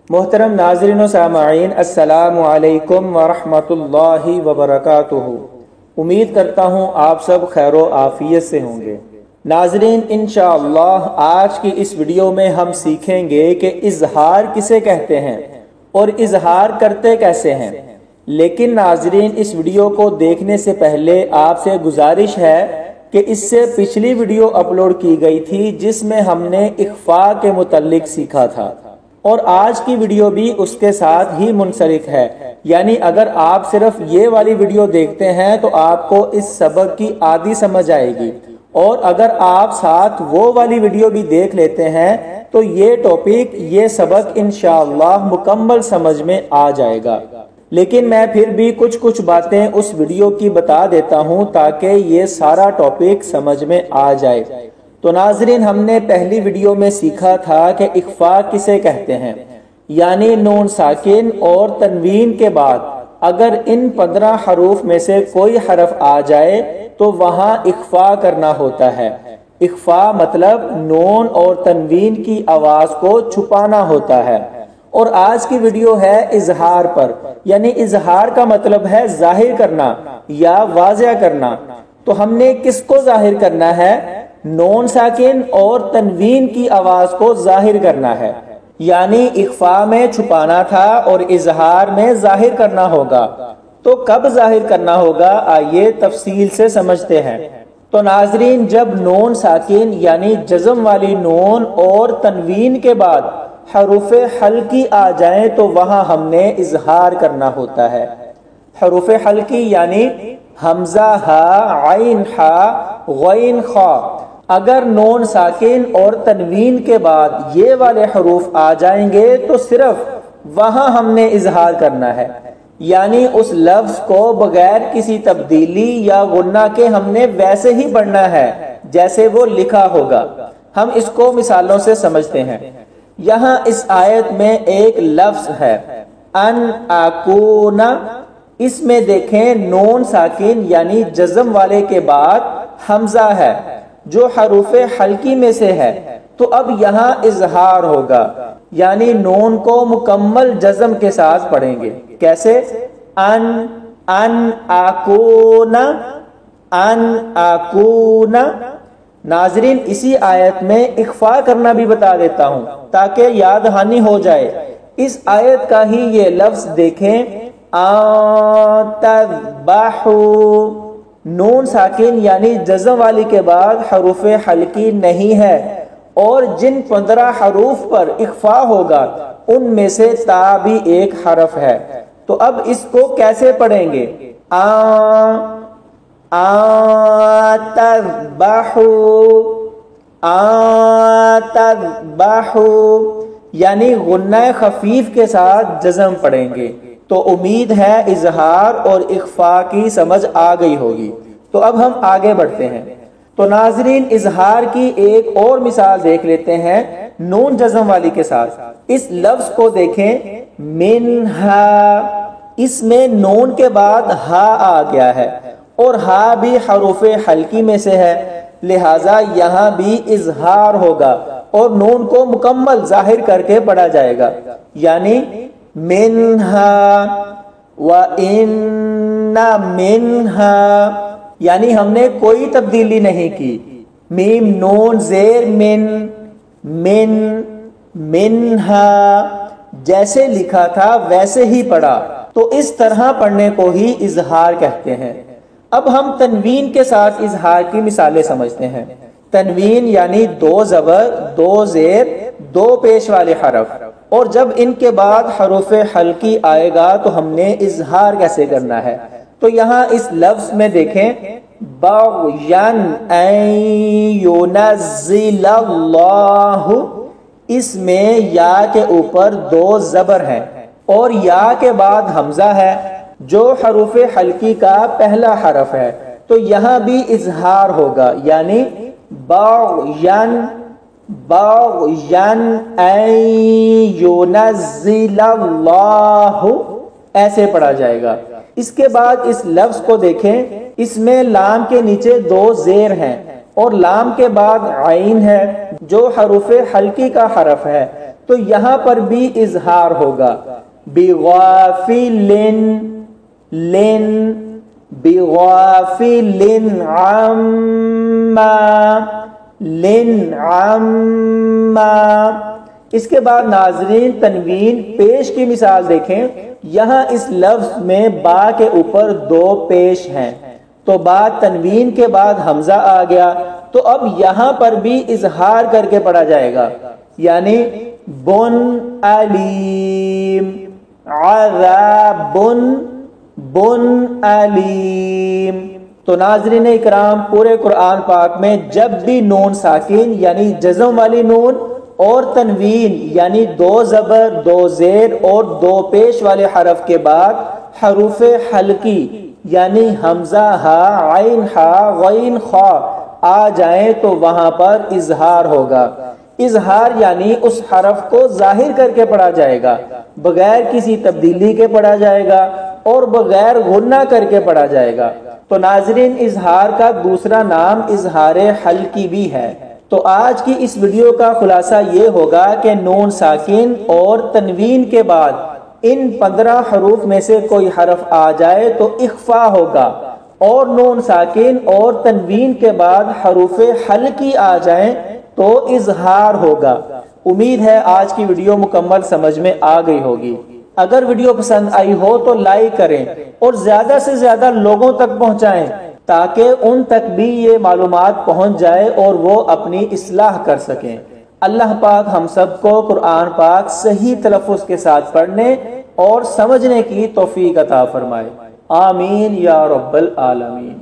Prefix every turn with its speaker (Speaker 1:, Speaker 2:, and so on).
Speaker 1: محترم ناظرین و سامعین، السلام علیکم ورحمۃ اللہ وبرکاتہ۔ امید کرتا ہوں آپ سب خیر و عافیت سے ہوں گے۔ ناظرین، انشاءاللہ آج کی اس ویڈیو میں ہم سیکھیں گے کہ اظہار کسے کہتے ہیں اور اظہار کرتے کیسے ہیں۔ لیکن ناظرین، اس ویڈیو کو دیکھنے سے پہلے آپ سے گزارش ہے کہ اس سے پچھلی ویڈیو اپلوڈ کی گئی تھی جس میں ہم نے اخفاء کے متعلق سیکھا تھا، اور آج کی ویڈیو بھی اس کے ساتھ ہی منسلک ہے۔ یعنی اگر آپ صرف یہ والی ویڈیو دیکھتے ہیں تو آپ کو اس سبق کی آدھی سمجھ آئے گی، اور اگر آپ ساتھ وہ والی ویڈیو بھی دیکھ لیتے ہیں تو یہ ٹاپک، یہ سبق انشاءاللہ مکمل سمجھ میں آ جائے گا۔ لیکن میں پھر بھی کچھ باتیں اس ویڈیو کی بتا دیتا ہوں تاکہ یہ سارا ٹاپک سمجھ میں آ جائے۔ تو ناظرین، ہم نے پہلی ویڈیو میں سیکھا تھا کہ اخفاء کسے کہتے ہیں، یعنی نون ساکن اور تنوین کے بعد اگر ان 15 حروف میں سے کوئی حرف آ جائے تو وہاں اخفاء کرنا ہوتا ہے۔ اخفاء مطلب نون اور تنوین کی آواز کو چھپانا ہوتا ہے۔ اور آج کی ویڈیو ہے اظہار پر، یعنی اظہار کا مطلب ہے ظاہر کرنا یا واضح کرنا۔ تو ہم نے کس کو ظاہر کرنا ہے؟ نون ساکن اور تنوین کی آواز کو ظاہر کرنا ہے، یعنی اخفاء میں چھپانا تھا اور اظہار میں ظاہر کرنا ہوگا۔ تو کب ظاہر کرنا ہوگا، آئیے تفصیل سے سمجھتے ہیں۔ تو ناظرین، جب نون ساکن یعنی جزم والی نون اور تنوین کے بعد حروف حلقی آ جائیں تو وہاں ہم نے اظہار کرنا ہوتا ہے۔ حروف حلقی یعنی حمزہ، ہا، عین، ہا، غین، خا۔ اگر نون ساکن اور تنوین کے بعد یہ والے حروف آ جائیں گے تو صرف وہاں ہم نے اظہار کرنا ہے، یعنی اس لفظ کو بغیر کسی تبدیلی یا غنہ کے ہم نے ویسے ہی پڑھنا ہے جیسے وہ لکھا ہوگا۔ ہم اس کو مثالوں سے سمجھتے ہیں۔ یہاں اس آیت میں ایک لفظ ہے ان اکون، اس میں دیکھیں نون ساکن یعنی جزم والے کے بعد حمزہ ہے جو حروف حلقی میں سے ہے، تو اب یہاں اظہار ہوگا، یعنی نون کو مکمل جزم کے ساتھ پڑھیں گے۔ کیسے؟ ان اکون، ان اکون۔ ناظرین، اسی آیت میں اخفاء کرنا بھی بتا دیتا ہوں تاکہ یاد دہانی ہو جائے۔ اس آیت کا ہی یہ لفظ دیکھیں، تذبحو، نون ساکن یعنی جزم والی کے بعد حروف حلقی نہیں ہے، اور جن 15 حروف پر اخفاء ہوگا ان میں سے تا بھی ایک حرف ہے۔ تو اب اس کو کیسے پڑھیں گے؟ تذبحو، تذبحو، یعنی غنہ خفیف کے ساتھ جزم پڑھیں گے۔ تو امید ہے اظہار اور اخفاء کی سمجھ آ گئی ہوگی۔ تو اب ہم آگے بڑھتے ہیں۔ تو ناظرین، اظہار کی ایک اور مثال دیکھ لیتے ہیں نون جزم والی کے ساتھ۔ اس لفظ کو دیکھیں، منہا، اس میں نون کے بعد ہا آ گیا ہے، اور ہا بھی حروف حلقی میں سے ہے، لہٰذا یہاں بھی اظہار ہوگا اور نون کو مکمل ظاہر کر کے پڑھا جائے گا، یعنی منہا وَإِنَّ مِنْهَا، یعنی ہم نے کوئی تبدیلی نہیں کی۔ میم نون زیر من، من، منہا، جیسے لکھا تھا ویسے ہی پڑھا، تو اس طرح پڑھنے کو ہی اظہار کہتے ہیں۔ اب ہم تنوین کے ساتھ اظہار کی مثالیں سمجھتے ہیں۔ تنوین یعنی 2 زبر، 2 زیر، 2 پیش والے حرف، اور جب ان کے بعد حروف حلقی آئے گا تو ہم نے اظہار کیسے کرنا ہے؟ تو یہاں اس لفظ میں دیکھیں، بغین ان ینزل اللہ، اس میں یا کے اوپر 2 زبر ہیں اور یا کے بعد حمزہ ہے جو حروف حلقی کا پہلا حرف ہے، تو یہاں بھی اظہار ہوگا، یعنی بغین، بغین ان ینزل اللہ، ایسے پڑھا جائے گا۔ اس کے بعد اس لفظ کو دیکھیں، اس میں لام کے نیچے 2 زیر ہیں اور لام کے بعد عین ہے جو حروف حلقی کا حرف ہے، تو یہاں پر بھی اظہار ہوگا. بغافلن لن بغافلن عما لن عما. اس کے بعد ناظرین تنوین پیش کی مثال دیکھیں. یہاں اس لفظ میں با کے اوپر دو پیش ہیں تو با تنوین کے بعد حمزہ آ گیا تو اب یہاں پر بھی اظہار کر کے پڑھا جائے گا یعنی بن علیم عذاب بن علیم. تو ناظرین اکرام پورے قرآن پاک میں جب بھی نون ساکن یعنی جزم والی نون اور تنوین یعنی دو زبر دو زیر اور دو پیش والے حرف کے بعد حروف حلقی یعنی حمزہ ہا عین ہا غین خا آ جائیں تو وہاں پر اظہار ہوگا. اظہار یعنی اس حرف کو ظاہر کر کے پڑھا جائے گا, بغیر کسی تبدیلی کے پڑھا جائے گا اور بغیر غنہ کر کے پڑھا جائے گا. تو ناظرین اظہار کا دوسرا نام اظہار حلقی بھی ہے. تو آج کی اس ویڈیو کا خلاصہ یہ ہوگا کہ نون ساکن اور تنوین کے بعد ان 15 حروف میں سے کوئی حرف آ جائے تو اخفا ہوگا اور نون ساکن اور تنوین کے بعد حروف حلقی آ جائیں تو اظہار ہوگا. امید ہے آج کی ویڈیو مکمل سمجھ میں آ گئی ہوگی. اگر ویڈیو پسند آئی ہو تو لائک کریں اور زیادہ سے زیادہ لوگوں تک پہنچائیں تاکہ ان تک بھی یہ معلومات پہنچ جائے اور وہ اپنی اصلاح کر سکیں. اللہ پاک ہم سب کو قرآن پاک صحیح تلفظ کے ساتھ پڑھنے اور سمجھنے کی توفیق عطا فرمائے. آمین یا رب العالمین.